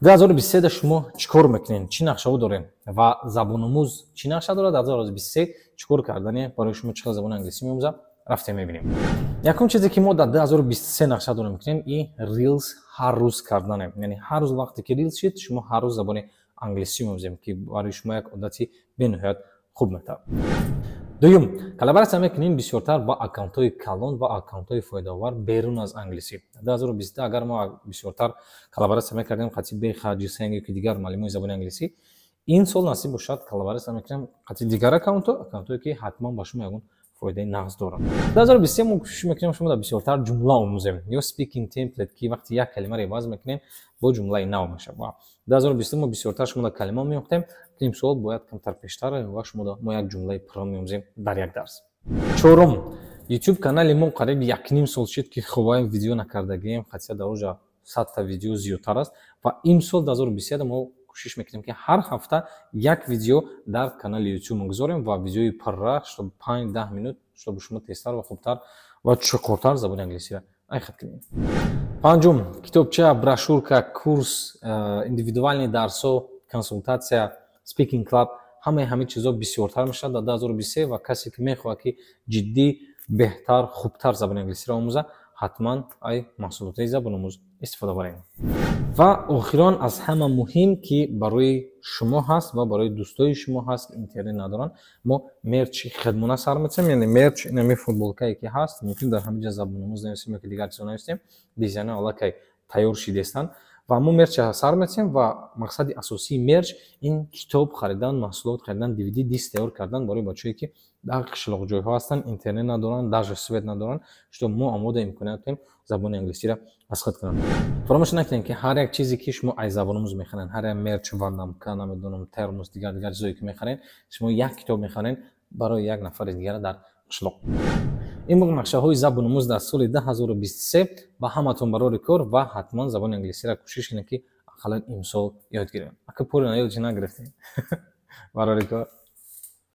2023 шумо чӣ кор мекунед? Чӣ нақшаҳо дорем? Ва забономӯз чӣ нақша дорад? 2023 чӣ кор кардане? Барои шумо чӣ хел забони англисӣ меомӯзад? Рафтем мебинем. Якум чизе ки мо дар 2023 нақша дорем мекунем, и reels ҳар рӯз кардане. Яъне ҳар рӯз вақте ки reels шид, шумо ҳар рӯз забони англисӣ меомӯзем, ки барои шумо як одати бениҳоят хуб метавад. Дуюм, коллабораtsiya мекунем бисёртар ба аккаунтҳои калон ва аккаунтҳои фоидаовар берун аз англисӣ. 2022 агар мо бисёртар коллабораtsiya мекардем қатъи бехарҷи санги ки дигар маълимои забони англисӣ, ин сол насиб бошад коллабораtsiya мекунем қатъи дигар аккаунтҳое ки ҳатман ба шумо ягон фоидаи нағз дорад. 2023 мо кӯшиш мекунем шумо бисёртар ҷумла омӯзем, ё speaking template ки вақти як калима реваз мекунем бо ҷумлаи нав мешавад. 2023 мо бисёртар шумо калима меохтем, имсол бояд камтар пештар ва шумо мо як ҷумлаи пурра меомӯзем дар як дарс. Чорум, YouTube канали мо қариб 1.5 сол шид ки хубаи видео накардагием, қатъи дар рӯза 100 та видео зиёдтар аст ва имсол 2023 мо кӯшиш мекунем ки ҳар ҳафта як видео дар канали YouTube мегузорем ва видеои пурра, чтоб 5-10 минут, чтоб шумо тезтар ва хубтар ва чуқуртар забони англисиро айхад кунед. Панҷум, китобча, брошюрка, курс, индивидуальни дарсо, консултация, speaking club, ҳамаи чизо бисёртар мешавад дар 2023 ва касе ки мехоҳад ки ҷиддӣ, беҳтар, хубтар забони англисиро омӯза, ҳатман ай маҳсулотаи забономӯз истифода баред. Ва охирон аз ҳама муҳим ки барои шумо ҳаст ва барои дӯстои шумо ҳаст ки интернет надоранд, мо мерчи хедмона сар мезанем, яъне мерч инами футболкае ки ҳаст, мумкин дар ҳамин ҷа забономӯз нависем ё ки дигар чизо нависем, дизайни аллакай тайёр шидестанд ва мо мерча сар мезанем ва мақсади асосии мерч ин китоб харидан, маҳсулот харидан, DVD дист тайёр кардан барои бачаҳое ки дар қишлоқҷойҳо ҳастанд, интернет надоранд, даже свет надоранд, што мо омода имконият дорем забони англисиро асхат кунанд. Фаромӯш накунед ки ҳар як чизе ки шумо аз забономӯз мехонед, ҳар як мерч, вандамка, намедонам термос, дигар чизое ки мехонед, шумо як китоб мехонед барои як нафари дигар дар қишлоқ. Ин буд нақшаҳои забономӯз дар соли 2023 ба ҳаматон барори кор ва ҳатман забони англисиро кӯшиш кинед ки ақаллан имсол ёд гиред. Ака пури наёд чӣ нагирифтем? Барори кор.